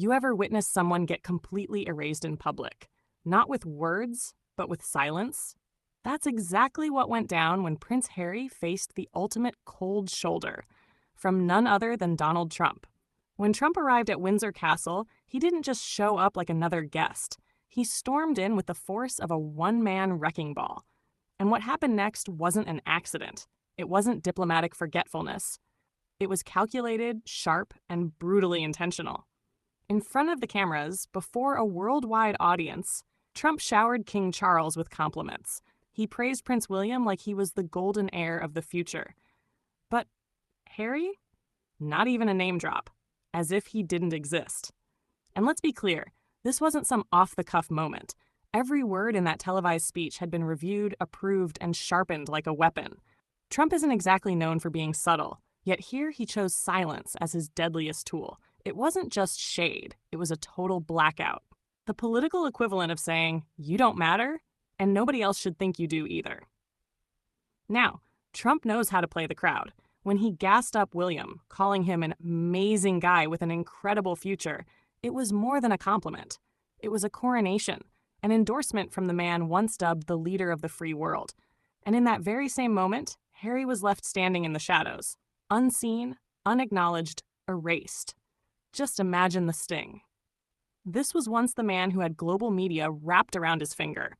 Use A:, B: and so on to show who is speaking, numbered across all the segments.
A: You ever witness someone get completely erased in public? Not with words, but with silence? That's exactly what went down when Prince Harry faced the ultimate cold shoulder from none other than Donald Trump. When Trump arrived at Windsor Castle, he didn't just show up like another guest. He stormed in with the force of a one-man wrecking ball. And what happened next wasn't an accident. It wasn't diplomatic forgetfulness. It was calculated, sharp, and brutally intentional. In front of the cameras, before a worldwide audience, Trump showered King Charles with compliments. He praised Prince William like he was the golden heir of the future. But Harry? Not even a name drop, as if he didn't exist. And let's be clear, this wasn't some off-the-cuff moment. Every word in that televised speech had been reviewed, approved, and sharpened like a weapon. Trump isn't exactly known for being subtle, yet here he chose silence as his deadliest tool. It wasn't just shade, it was a total blackout. The political equivalent of saying, "You don't matter, and nobody else should think you do either." Now, Trump knows how to play the crowd. When he gassed up William, calling him an amazing guy with an incredible future, it was more than a compliment. It was a coronation, an endorsement from the man once dubbed the leader of the free world. And in that very same moment, Harry was left standing in the shadows, unseen, unacknowledged, erased. Just imagine the sting. This was once the man who had global media wrapped around his finger.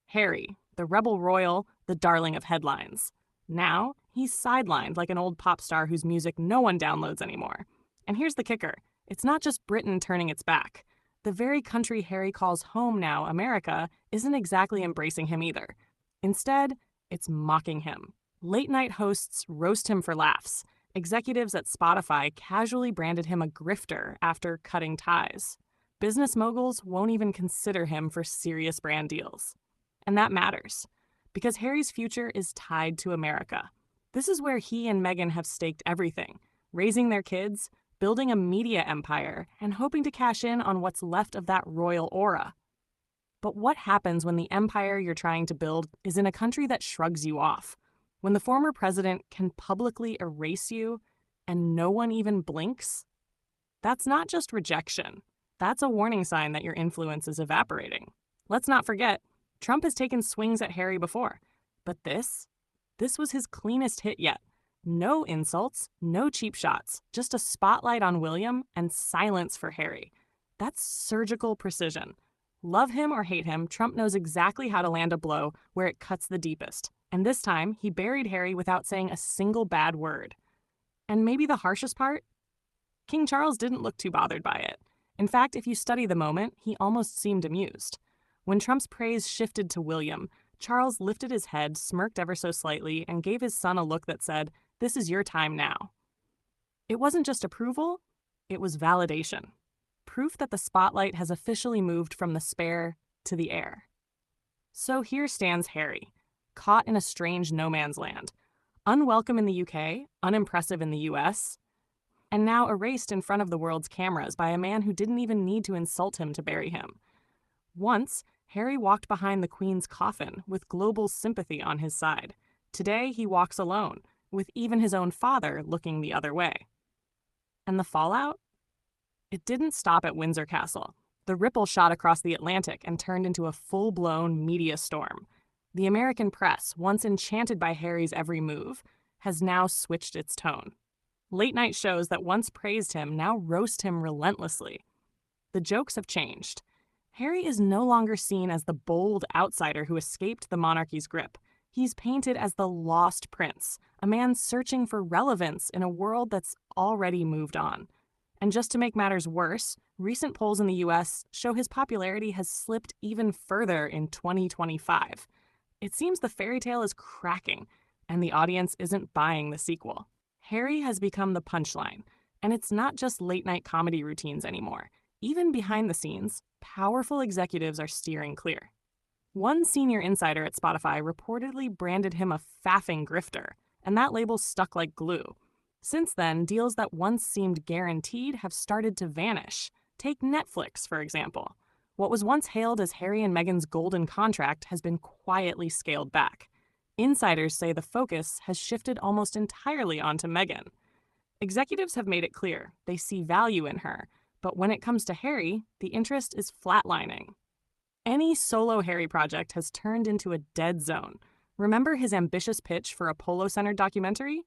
A: Harry, the rebel royal, the darling of headlines. Now, he's sidelined like an old pop star whose music no one downloads anymore. And here's the kicker. It's not just Britain turning its back. The very country Harry calls home now, America, isn't exactly embracing him either. Instead, it's mocking him. Late-night hosts roast him for laughs. Executives at Spotify casually branded him a grifter after cutting ties. Business moguls won't even consider him for serious brand deals. And that matters, because Harry's future is tied to America. This is where he and Meghan have staked everything, raising their kids, building a media empire, and hoping to cash in on what's left of that royal aura. But what happens when the empire you're trying to build is in a country that shrugs you off? When the former president can publicly erase you and no one even blinks? That's not just rejection. That's a warning sign that your influence is evaporating. Let's not forget, Trump has taken swings at Harry before. But this was his cleanest hit yet. No insults, no cheap shots, just a spotlight on William and silence for Harry. That's surgical precision. Love him or hate him, Trump knows exactly how to land a blow where it cuts the deepest. And this time, he buried Harry without saying a single bad word. And maybe the harshest part? King Charles didn't look too bothered by it. In fact, if you study the moment, he almost seemed amused. When Trump's praise shifted to William, Charles lifted his head, smirked ever so slightly, and gave his son a look that said, "This is your time now." It wasn't just approval, it was validation. Proof that the spotlight has officially moved from the spare to the heir. So here stands Harry, caught in a strange no man's land, unwelcome in the UK, unimpressive in the US, and now erased in front of the world's cameras by a man who didn't even need to insult him to bury him. Once, Harry walked behind the Queen's coffin with global sympathy on his side. Today, he walks alone, with even his own father looking the other way. And the fallout? It didn't stop at Windsor Castle. The ripple shot across the Atlantic and turned into a full-blown media storm. The American press, once enchanted by Harry's every move, has now switched its tone. Late-night shows that once praised him now roast him relentlessly. The jokes have changed. Harry is no longer seen as the bold outsider who escaped the monarchy's grip. He's painted as the lost prince, a man searching for relevance in a world that's already moved on. And just to make matters worse, recent polls in the US show his popularity has slipped even further in 2025. It seems the fairy tale is cracking, and the audience isn't buying the sequel. Harry has become the punchline, and it's not just late-night comedy routines anymore. Even behind the scenes, powerful executives are steering clear. One senior insider at Spotify reportedly branded him a faffing grifter, and that label stuck like glue. Since then, deals that once seemed guaranteed have started to vanish. Take Netflix, for example. What was once hailed as Harry and Meghan's golden contract has been quietly scaled back. Insiders say the focus has shifted almost entirely onto Meghan. Executives have made it clear they see value in her, But when it comes to Harry, the interest is flatlining. Any solo Harry project has turned into a dead zone. Remember his ambitious pitch for a polo-centered documentary?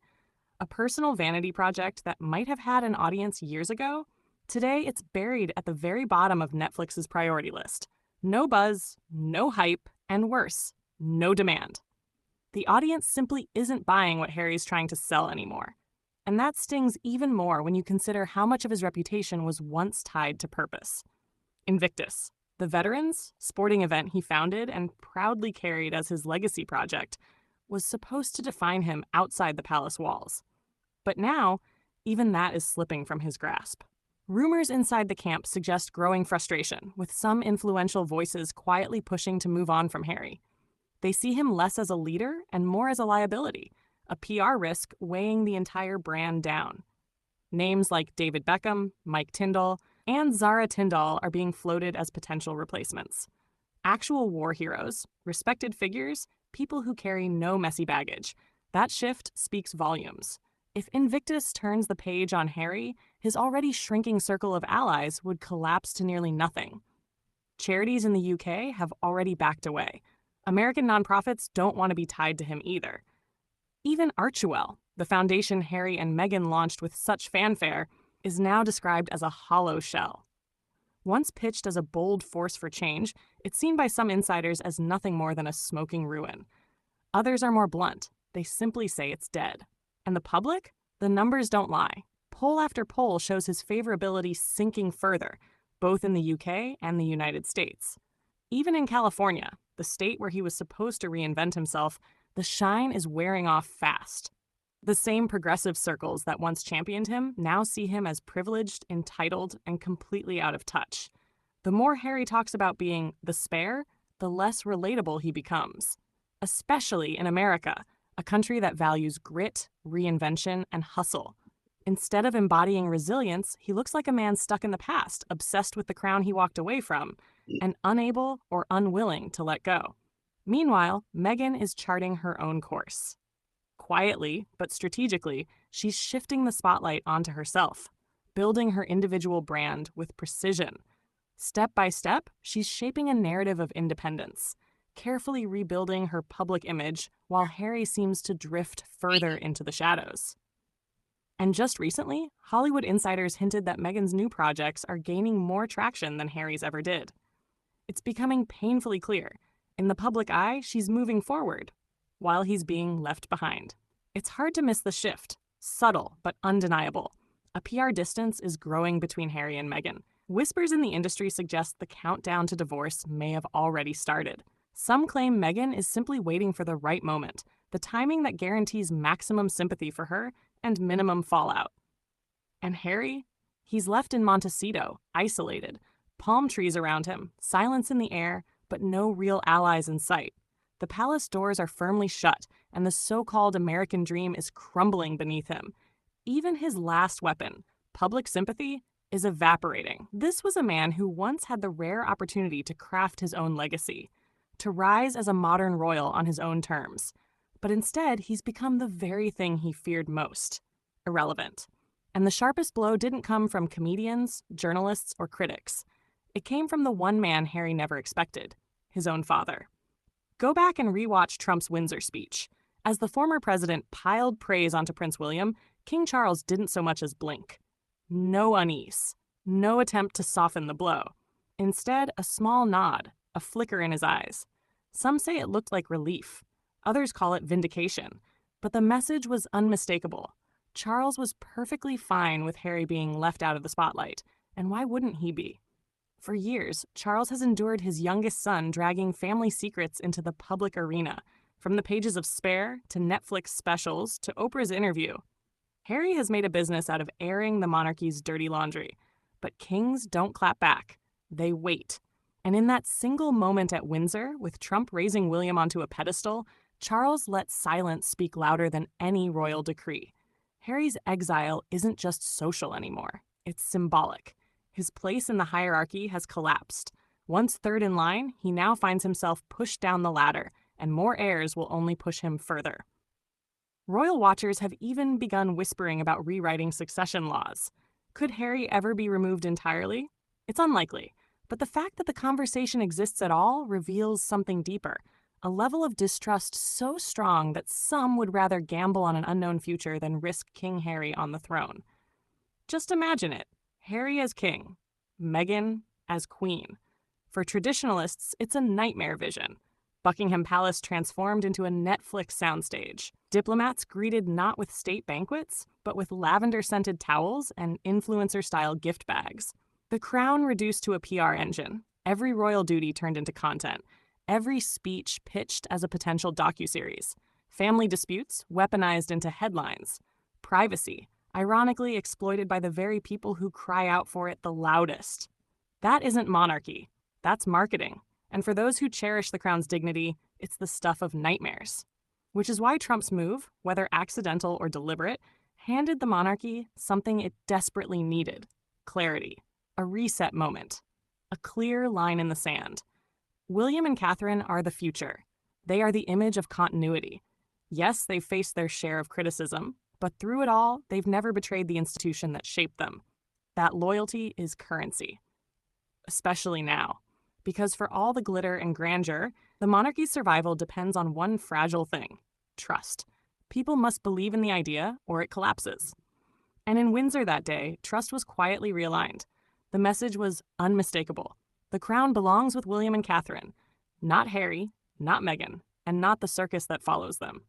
A: A personal vanity project that might have had an audience years ago? Today, it's buried at the very bottom of Netflix's priority list. No buzz, no hype, and worse, no demand. The audience simply isn't buying what Harry's trying to sell anymore. And that stings even more when you consider how much of his reputation was once tied to purpose. Invictus, the veterans' sporting event he founded and proudly carried as his legacy project, was supposed to define him outside the palace walls. But now, even that is slipping from his grasp. Rumors inside the camp suggest growing frustration, with some influential voices quietly pushing to move on from Harry. They see him less as a leader and more as a liability, a PR risk weighing the entire brand down. Names like David Beckham, Mike Tyndall, and Zara Tindall are being floated as potential replacements. Actual war heroes, respected figures, people who carry no messy baggage. That shift speaks volumes. If Invictus turns the page on Harry, his already shrinking circle of allies would collapse to nearly nothing. Charities in the UK have already backed away. American nonprofits don't want to be tied to him either. Even Archewell, the foundation Harry and Meghan launched with such fanfare, is now described as a hollow shell. Once pitched as a bold force for change, it's seen by some insiders as nothing more than a smoking ruin. Others are more blunt. They simply say it's dead. And the public? The numbers don't lie. Poll after poll shows his favorability sinking further, both in the UK and the United States. Even in California, the state where he was supposed to reinvent himself, the shine is wearing off fast. The same progressive circles that once championed him now see him as privileged, entitled, and completely out of touch. The more Harry talks about being the spare, the less relatable he becomes. Especially in America, a country that values grit, reinvention, and hustle. Instead of embodying resilience, he looks like a man stuck in the past, obsessed with the crown he walked away from, and unable or unwilling to let go. Meanwhile, Meghan is charting her own course. Quietly, but strategically, she's shifting the spotlight onto herself, building her individual brand with precision. Step by step, she's shaping a narrative of independence, carefully rebuilding her public image while Harry seems to drift further into the shadows. And just recently, Hollywood insiders hinted that Meghan's new projects are gaining more traction than Harry's ever did. It's becoming painfully clear. In the public eye, she's moving forward, while he's being left behind. It's hard to miss the shift, subtle but undeniable. A PR distance is growing between Harry and Meghan. Whispers in the industry suggest the countdown to divorce may have already started. Some claim Meghan is simply waiting for the right moment, the timing that guarantees maximum sympathy for her and minimum fallout. And Harry? He's left in Montecito, isolated. Palm trees around him, silence in the air, but no real allies in sight. The palace doors are firmly shut, and the so-called American dream is crumbling beneath him. Even his last weapon, public sympathy, is evaporating. This was a man who once had the rare opportunity to craft his own legacy, to rise as a modern royal on his own terms. But instead, he's become the very thing he feared most: irrelevant. And the sharpest blow didn't come from comedians, journalists, or critics. It came from the one man Harry never expected, his own father. Go back and rewatch Trump's Windsor speech. As the former president piled praise onto Prince William, King Charles didn't so much as blink. No unease, no attempt to soften the blow. Instead, a small nod, a flicker in his eyes. Some say it looked like relief. Others call it vindication. But the message was unmistakable. Charles was perfectly fine with Harry being left out of the spotlight, and why wouldn't he be? For years, Charles has endured his youngest son dragging family secrets into the public arena, from the pages of Spare to Netflix specials to Oprah's interview. Harry has made a business out of airing the monarchy's dirty laundry. But kings don't clap back. They wait. And in that single moment at Windsor, with Trump raising William onto a pedestal, Charles let silence speak louder than any royal decree. Harry's exile isn't just social anymore. It's symbolic. His place in the hierarchy has collapsed. Once third in line, he now finds himself pushed down the ladder, and more heirs will only push him further. Royal watchers have even begun whispering about rewriting succession laws. Could Harry ever be removed entirely? It's unlikely, but the fact that the conversation exists at all reveals something deeper, a level of distrust so strong that some would rather gamble on an unknown future than risk King Harry on the throne. Just imagine it: Harry as king, Meghan as queen. For traditionalists, it's a nightmare vision. Buckingham Palace transformed into a Netflix soundstage. Diplomats greeted not with state banquets, but with lavender-scented towels and influencer-style gift bags. The crown reduced to a PR engine. Every royal duty turned into content. Every speech pitched as a potential docuseries. Family disputes weaponized into headlines. Privacy, ironically exploited by the very people who cry out for it the loudest. That isn't monarchy. That's marketing. And for those who cherish the crown's dignity, it's the stuff of nightmares. Which is why Trump's move, whether accidental or deliberate, handed the monarchy something it desperately needed: clarity, a reset moment, a clear line in the sand. William and Catherine are the future. They are the image of continuity. Yes, they've faced their share of criticism, but through it all, they've never betrayed the institution that shaped them. That loyalty is currency. Especially now. Because for all the glitter and grandeur, the monarchy's survival depends on one fragile thing: trust. People must believe in the idea or it collapses. And in Windsor that day, trust was quietly realigned. The message was unmistakable. The crown belongs with William and Catherine, not Harry, not Meghan, and not the circus that follows them.